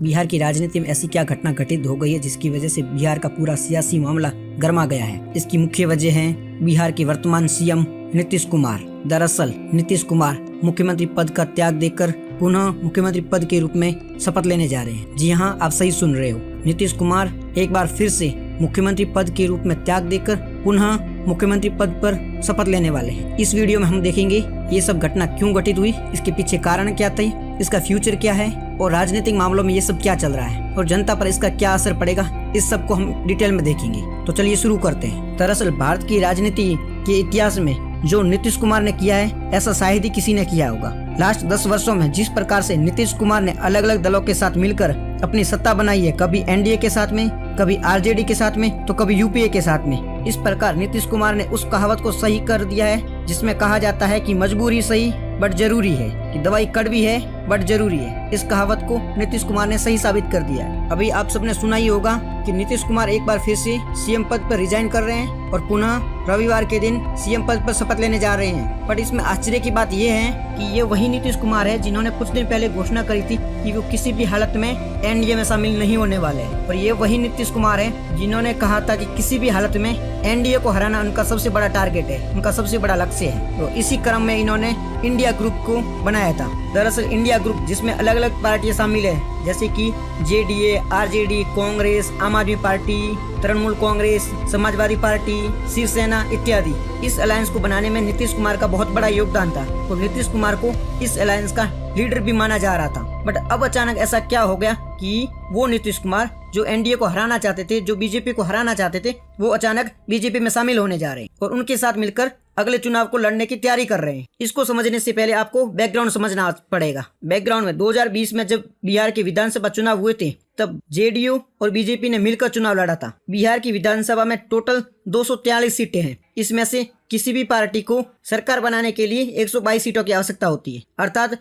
बिहार की राजनीति में ऐसी क्या घटना घटित हो गई है जिसकी वजह से बिहार का पूरा सियासी मामला गर्मा गया है। इसकी मुख्य वजह है बिहार के वर्तमान सीएम नीतीश कुमार। दरअसल नीतीश कुमार मुख्यमंत्री पद का त्याग देकर पुनः मुख्यमंत्री पद के रूप में शपथ लेने जा रहे हैं। जी हाँ, आप सही सुन रहे हो। नीतीश कुमार एक बार फिर से मुख्यमंत्री पद के रूप में त्याग देकर पुनः मुख्यमंत्री पद पर शपथ लेने वाले हैं। इस वीडियो में हम देखेंगे ये सब घटना क्यों घटित हुई, इसके पीछे कारण क्या थे, इसका फ्यूचर क्या है और राजनीतिक मामलों में ये सब क्या चल रहा है और जनता पर इसका क्या असर पड़ेगा, इस सब को हम डिटेल में देखेंगे। तो चलिए शुरू करते हैं। दरअसल भारत की राजनीति के इतिहास में जो नीतीश कुमार ने किया है ऐसा शायद ही किसी ने किया होगा। लास्ट 10 वर्षों में जिस प्रकार से नीतीश कुमार ने अलग अलग दलों के साथ मिलकर अपनी सत्ता बनाई है, कभी एनडीए के साथ में, कभी आरजेडी के साथ में, तो कभी यूपीए के साथ में। इस प्रकार नीतीश कुमार ने उस कहावत को सही कर दिया है जिसमें कहा जाता है कि मजबूरी सही बट जरूरी है, कि दवाई कड़वी है बट जरूरी है। इस कहावत को नीतीश कुमार ने सही साबित कर दिया है। अभी आप सबने सुना ही होगा कि नीतीश कुमार एक बार फिर से सीएम पद पर रिजाइन कर रहे हैं और पुनः रविवार के दिन सीएम पद पर शपथ लेने जा रहे हैं। बट इसमें आश्चर्य की बात यह है कि ये वही नीतीश कुमार है जिन्होंने कुछ दिन पहले घोषणा करी थी कि वो किसी भी हालत में एनडीए में शामिल नहीं होने वाले हैं। और ये वही नीतीश कुमार है जिन्होंने कहा था कि किसी भी हालत में एनडीए को हराना उनका सबसे बड़ा टारगेट है, उनका सबसे बड़ा लक्ष्य है। तो इसी क्रम में इन्होंने इंडिया ग्रुप को बनाया था। दरअसल इंडिया ग्रुप जिसमें अलग अलग पार्टियां शामिल है, जैसे कि जेडीए, आरजेडी, कांग्रेस, आम आदमी पार्टी, तृणमूल कांग्रेस, समाजवादी पार्टी, शिवसेना इत्यादि। इस अलायंस को बनाने में नीतीश कुमार का बहुत बड़ा योगदान था और नीतीश कुमार को इस अलायंस का लीडर भी माना जा रहा था। बट अब अचानक ऐसा क्या हो गया कि वो नीतीश कुमार जो एनडीए को हराना चाहते थे, जो बीजेपी को हराना चाहते थे, वो अचानक बीजेपी में शामिल होने जा रहे हैं और उनके साथ मिलकर अगले चुनाव को लड़ने की तैयारी कर रहे हैं। इसको समझने से पहले आपको बैकग्राउंड समझना पड़ेगा। बैकग्राउंड में 2020 में जब बिहार के विधानसभा चुनाव हुए थे तब जेडीयू और बीजेपी ने मिलकर चुनाव लड़ा था। बिहार की विधानसभा में टोटल 243 सीटें हैं। इसमें से किसी भी पार्टी को सरकार बनाने के लिए 122 सीटों की आवश्यकता होती है, अर्थात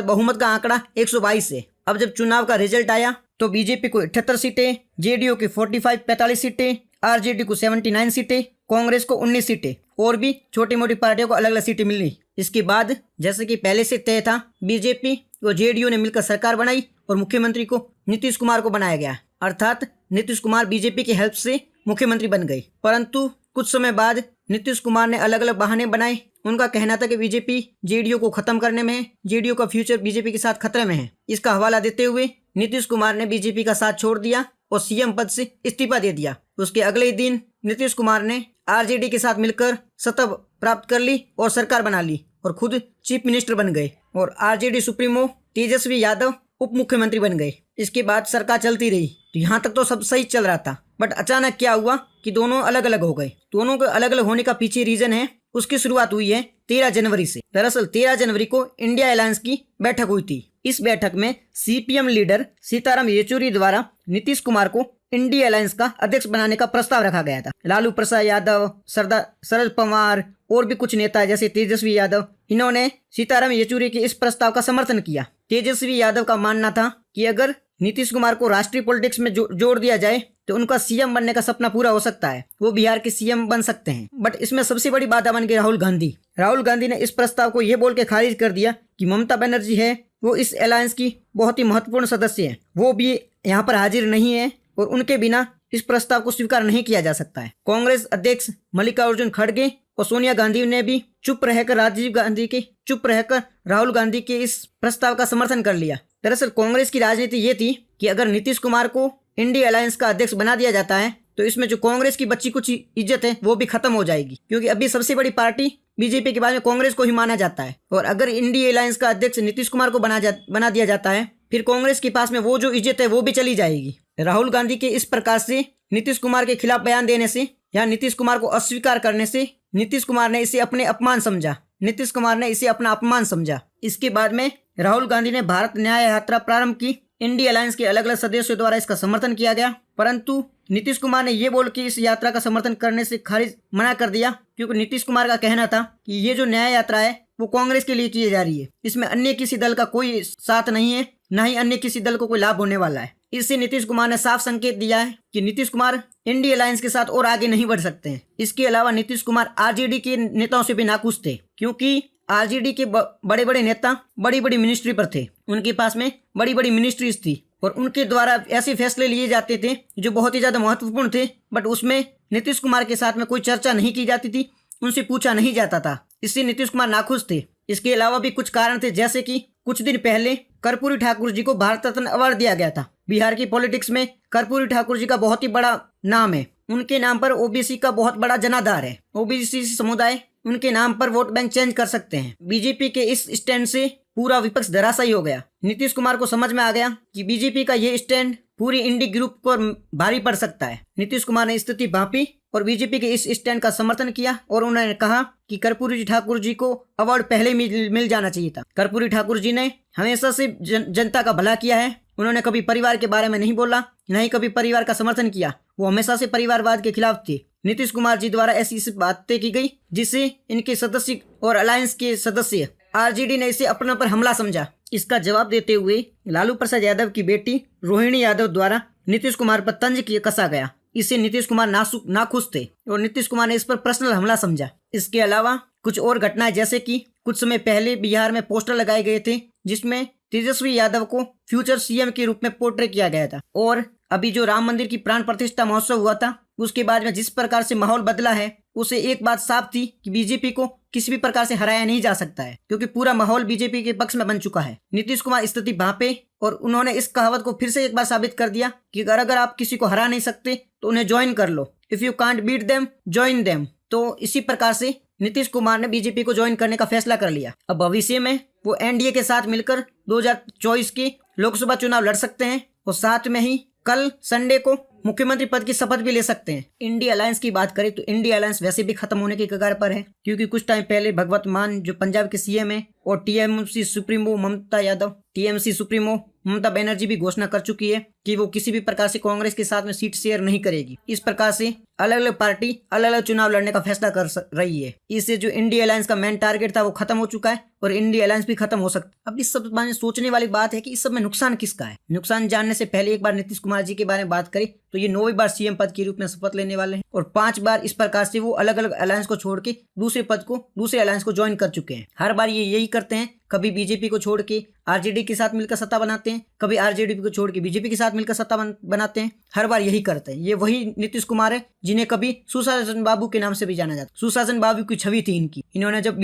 बहुमत का आंकड़ा 122 है। अब जब चुनाव का रिजल्ट आया तो बीजेपी को 78 सीटें, जेडीयू की 45 सीटें, आरजेडी को 79 सीटें, कांग्रेस को 19 सीटें और भी छोटी मोटी पार्टियों को अलग अलग सीटें मिली। इसके बाद जैसे कि पहले से तय था, बीजेपी और जेडीयू ने मिलकर सरकार बनाई और मुख्यमंत्री को नीतीश कुमार को बनाया गया, अर्थात नीतीश कुमार बीजेपी की हेल्प से मुख्यमंत्री बन गए। परंतु कुछ समय बाद नीतीश कुमार ने अलग अलग बहाने बनाए। उनका कहना था कि बीजेपी जेडीयू को खत्म करने में है, जेडीयू का फ्यूचर बीजेपी के साथ खतरे में है। इसका हवाला देते हुए नीतीश कुमार ने बीजेपी का साथ छोड़ दिया और सीएम पद से इस्तीफा दे दिया। उसके अगले ही दिन नीतीश कुमार ने आरजेडी के साथ मिलकर सत्ता प्राप्त कर ली और सरकार बना ली और खुद चीफ मिनिस्टर बन गए और आरजेडी सुप्रीमो तेजस्वी यादव उप मुख्यमंत्री बन गए। इसके बाद सरकार चलती रही। तो यहाँ तक तो सब सही चल रहा था, बट अचानक क्या हुआ कि दोनों अलग अलग हो गए। दोनों के अलग अलग होने का पीछे रीजन है, उसकी शुरुआत हुई है 13 जनवरी से। दरअसल 13 जनवरी को इंडिया अलायंस की बैठक हुई थी। इस बैठक में सीपीएम लीडर सीताराम येचुरी द्वारा नीतीश कुमार को इंडिया अलायंस का अध्यक्ष बनाने का प्रस्ताव रखा गया था। लालू प्रसाद यादव, शरद पवार और भी कुछ नेता जैसे तेजस्वी यादव, इन्होंने सीताराम येचुरी के इस प्रस्ताव का समर्थन किया। तेजस्वी यादव का मानना था कि अगर नीतीश कुमार को राष्ट्रीय पॉलिटिक्स में जोड़ दिया जाए तो उनका सीएम बनने का सपना पूरा हो सकता है, वो बिहार के सीएम बन सकते हैं। बट इसमें सबसे बड़ी बाधा बन गई राहुल गांधी। राहुल गांधी ने इस प्रस्ताव को ये बोल के खारिज कर दिया कि ममता बनर्जी है वो इस अलायंस की बहुत ही महत्वपूर्ण सदस्य है, वो भी यहाँ पर हाजिर नहीं है और उनके बिना इस प्रस्ताव को स्वीकार नहीं किया जा सकता है। कांग्रेस अध्यक्ष मल्लिकार्जुन खड़गे और सोनिया गांधी ने भी चुप रहकर राहुल गांधी के इस प्रस्ताव का समर्थन कर लिया। दरअसल कांग्रेस की राजनीति ये थी कि अगर नीतीश कुमार को इंडिया अलायंस का अध्यक्ष बना दिया जाता है तो इसमें जो कांग्रेस की बची कुछ इज्जत है वो भी खत्म हो जाएगी, क्योंकि अभी सबसे बड़ी पार्टी बीजेपी के बाद में कांग्रेस को ही माना जाता है। और अगर इंडिया अलायंस का अध्यक्ष नीतीश कुमार को बना दिया जाता है फिर कांग्रेस के पास में वो जो इज्जत है वो भी चली जाएगी। राहुल गांधी के इस प्रकार से नीतीश कुमार के खिलाफ बयान देने से या नीतीश कुमार को अस्वीकार करने से नीतीश कुमार ने इसे अपना अपमान समझा। इसके बाद में राहुल गांधी ने भारत न्याय यात्रा प्रारंभ की। इंडिया अलायंस के अलग अलग सदस्यों द्वारा इसका समर्थन किया गया, परंतु नीतीश कुमार ने ये बोल के इस यात्रा का समर्थन करने से मना कर दिया, क्योंकि नीतीश कुमार का कहना था कि ये जो न्याय यात्रा है वो कांग्रेस के लिए की जा रही है, इसमें अन्य किसी दल का कोई साथ नहीं है, न ही अन्य किसी दल को कोई लाभ होने वाला है। इससे नीतीश कुमार ने साफ संकेत दिया है कि नीतीश कुमार इंडिया अलायंस के साथ और आगे नहीं बढ़ सकते हैं। इसके अलावा नीतीश कुमार आरजेडी के नेताओं से भी नाखुश थे, क्योंकि आरजेडी के बड़े बड़े नेता बड़ी बड़ी मिनिस्ट्री पर थे, उनके पास में बड़ी बड़ी मिनिस्ट्रीज थी और उनके द्वारा ऐसे फैसले लिए जाते थे जो बहुत ही ज्यादा महत्वपूर्ण थे, बट उसमें नीतीश कुमार के साथ में कोई चर्चा नहीं की जाती थी, उनसे पूछा नहीं जाता था। इससे नीतीश कुमार नाखुश थे। इसके अलावा भी कुछ कारण थे, जैसे कि कुछ दिन पहले कर्पूरी ठाकुर जी को भारत रत्न अवार्ड दिया गया था। बिहार की पॉलिटिक्स में कर्पूरी ठाकुर जी का बहुत ही बड़ा नाम है। उनके नाम पर ओबीसी का बहुत बड़ा जनाधार है। ओबीसी समुदाय उनके नाम पर वोट बैंक चेंज कर सकते हैं। बीजेपी के इस स्टैंड से पूरा विपक्ष धराशायी हो गया। नीतीश कुमार को समझ में आ गया कि बीजेपी का ये स्टैंड पूरी इंडी ग्रुप पर भारी पड़ सकता है। नीतीश कुमार ने स्थिति भांपी और बीजेपी के इस स्टैंड का समर्थन किया और उन्होंने कहा कि कर्पूरी ठाकुर जी को अवार्ड पहले मिल जाना चाहिए था। कर्पूरी ठाकुर जी ने हमेशा से जनता का भला किया है। उन्होंने कभी परिवार के बारे में नहीं बोला, न ही कभी परिवार का समर्थन किया। वो हमेशा से परिवारवाद के खिलाफ थे। नीतीश कुमार जी द्वारा ऐसी बातें की गई जिससे इनके सदस्य और अलायंस के सदस्य आरजेडी ने इसे अपने पर हमला समझा। इसका जवाब देते हुए लालू प्रसाद यादव की बेटी रोहिणी यादव द्वारा नीतीश कुमार पर तंज कसा गया। इससे नीतीश कुमार नाखुश थे और नीतीश कुमार ने इस पर पर्सनल हमला समझा। इसके अलावा कुछ और घटनाएं, जैसे कि कुछ समय पहले बिहार में पोस्टर लगाए गए थे जिसमें तेजस्वी यादव को फ्यूचर सीएम के रूप में पोर्ट्रे किया गया था। और अभी जो राम मंदिर की प्राण प्रतिष्ठा महोत्सव हुआ था, उसके बाद में जिस प्रकार से माहौल बदला है, उसे एक बात साफ थी कि बीजेपी को किसी भी प्रकार से हराया नहीं जा सकता है, क्योंकि पूरा माहौल बीजेपी के पक्ष में बन चुका है। नीतीश कुमार स्थिति भांपे और उन्होंने इस कहावत को फिर से एक बार साबित कर दिया कि अगर आप किसी को हरा नहीं सकते तो उन्हें ज्वाइन कर लो। If you can't beat them join them. तो इसी प्रकार से नीतीश कुमार ने बीजेपी को ज्वाइन करने का फैसला कर लिया। अब भविष्य में वो एनडीए के साथ मिलकर 2024 के लोकसभा चुनाव लड़ सकते हैं और साथ में ही कल संडे को मुख्यमंत्री पद की शपथ भी ले सकते हैं। इंडिया अलायंस की बात करें तो इंडिया अलायंस वैसे भी खत्म होने की कगार पर है, क्योंकि कुछ टाइम पहले भगवत मान जो पंजाब के सीएम है और टीएमसी सुप्रीमो ममता बनर्जी भी घोषणा कर चुकी है कि वो किसी भी प्रकार से कांग्रेस के साथ में सीट शेयर नहीं करेगी। इस प्रकार से अलग अलग पार्टी अलग अलग चुनाव लड़ने का फैसला कर रही है। इससे जो इंडिया अलायंस का मेन टारगेट था वो खत्म हो चुका है और इंडिया अलायंस भी खत्म हो सकता। अब इस सब में सोचने वाली बात है कि इस सब में नुकसान किसका है। नुकसान जानने से पहले एक बार नीतीश कुमार जी के बारे में बात करें तो ये 9वीं बार सीएम पद के रूप में शपथ लेने वाले हैं और 5 बार इस प्रकार से वो अलग अलग अलायंस को छोड़ के दूसरे अलायंस को ज्वाइन कर चुके हैं। हर बार ये यही करते हैं, कभी बीजेपी को छोड़ के आरजेडी के साथ मिलकर सत्ता बनाते हैं, कभी आरजेडी को छोड़ के बीजेपी के साथ मिलकर सत्ता बनाते हैं। हर बार यही करते हैं। ये वही नीतीश कुमार है जिन्हें कभी सुशासन बाबू के नाम से भी जाना जाता। सुशासन बाबू की छवि थी इनकी। इन्होंने जब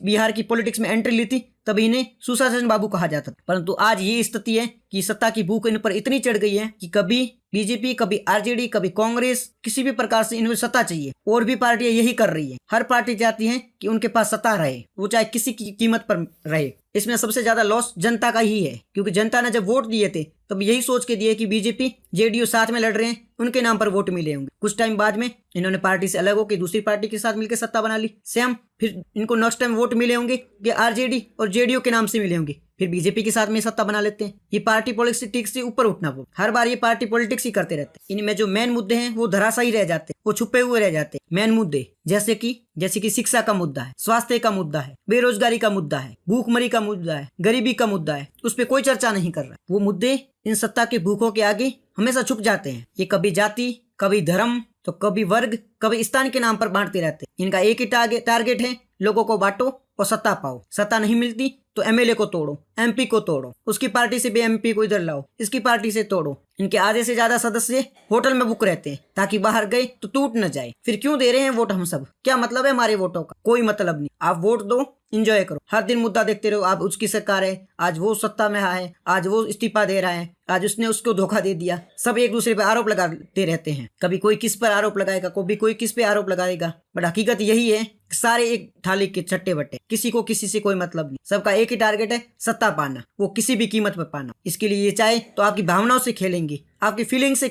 बिहार की पॉलिटिक्स में एंट्री ली थी तब इन्हें सुशासन बाबू कहा जाता था। परंतु आज ये स्थिति है कि सत्ता की भूख इन पर इतनी चढ़ गई है कि कभी बीजेपी, कभी आरजेडी, कभी कांग्रेस, किसी भी प्रकार से इन्हें सत्ता चाहिए। और भी पार्टियां यही कर रही है। हर पार्टी चाहती है कि उनके पास सत्ता रहे, वो चाहे किसी की कीमत पर रहे। इसमें सबसे ज्यादा लॉस जनता का ही है, क्योंकि जनता ने जब वोट दिए थे तब यही सोच के दिए कि बीजेपी जेडीयू साथ में लड़ रहे हैं, उनके नाम पर वोट मिले होंगे। कुछ टाइम बाद में इन्होंने पार्टी से अलग होकर दूसरी पार्टी के साथ मिलकर सत्ता बना ली। सेम फिर इनको नेक्स्ट टाइम वोट मिले होंगे कि आरजेडी और जेडीयू के नाम से मिले होंगे, फिर बीजेपी के साथ में सत्ता बना लेते हैं। ये पार्टी पॉलिटिक्स से ऊपर उठना, वो हर बार ये पार्टी पॉलिटिक्स ही करते रहते हैं। इनमें जो मेन मुद्दे हैं वो धराशायी रह जाते हैं, वो छुपे हुए रह जाते हैं। मेन मुद्दे जैसे कि शिक्षा का मुद्दा है, स्वास्थ्य का मुद्दा है, बेरोजगारी का मुद्दा है, भूखमरी का मुद्दा है, गरीबी का मुद्दा है, उस पर कोई चर्चा नहीं कर रहा। वो मुद्दे इन सत्ता के भूखों के आगे हमेशा छुप जाते हैं। ये कभी जाति, कभी धर्म, तो कभी वर्ग, कभी स्थान के नाम पर बांटते रहते हैं। इनका एक ही टारगेट है, लोगों को बांटो और सत्ता पाओ। सत्ता नहीं मिलती तो एमएलए को तोड़ो, एमपी को तोड़ो, उसकी पार्टी से भी एमपी को इधर लाओ, इसकी पार्टी से तोड़ो। इनके आधे से ज्यादा सदस्य होटल में बुक रहते हैं ताकि बाहर गए तो टूट न जाए। फिर क्यों दे रहे हैं वोट हम सब? क्या मतलब है हमारे वोटों का? कोई मतलब नहीं। आप वोट दो, एंजॉय करो, हर दिन मुद्दा देखते रहो। आप उसकी सरकार है, आज वो सत्ता में है, आज वो इस्तीफा दे रहा है, आज उसने उसको धोखा दे दिया। सब एक दूसरे पे आरोप लगाते रहते हैं। कभी कोई किस पर आरोप लगाएगा, कभी कोई किस पे आरोप लगाएगा, बट हकीकत यही है सारे एक थाली के चट्टे बट्टे। किसी को किसी से कोई मतलब नहीं। सबका एक ही टारगेट है, सत्ता पाना, वो किसी भी कीमत पर पाना। इसके लिए ये चाहे तो आपकी भावनाओं से खेलेंगे, आपकी फीलिंग से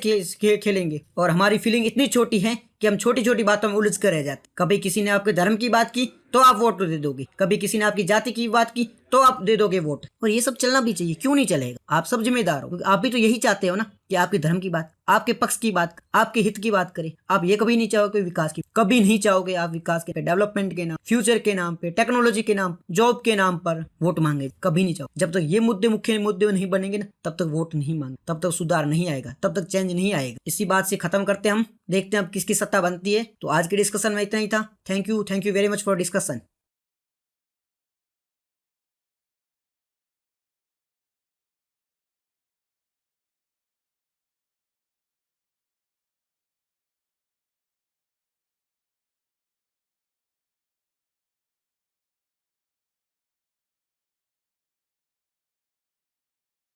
खेलेंगे। और हमारी फीलिंग इतनी छोटी है कि हम छोटी छोटी बातों में उलझ कर रह जाते। कभी किसी ने आपके धर्म की बात की तो आप वोट दे दोगे, कभी किसी ने आपकी जाति की बात की तो आप दे दोगे वोट। और ये सब चलना भी चाहिए, क्यों नहीं चलेगा? आप सब जिम्मेदार हो, क्योंकि आप भी तो यही चाहते हो ना कि आपके धर्म की बात, आपके पक्ष की बात, आपके हित की बात करे। आप ये कभी नहीं चाहोगे विकास की, कभी नहीं चाहोगे आप विकास के, डेवलपमेंट के नाम, फ्यूचर के नाम पे, टेक्नोलॉजी के नाम, जॉब के नाम पर वोट मांगे, कभी नहीं चाहो। जब तक ये मुख्य मुद्दे नहीं बनेंगे ना, तब तक वोट नहीं मांगे, तब तक सुधार नहीं आएगा, तब तक चेंज नहीं आएगा। इसी बात से खत्म करते हम, देखते हैं अब किसकी सत्ता बनती है। तो आज के डिस्कशन में इतना ही था। Thank you very much for discussion.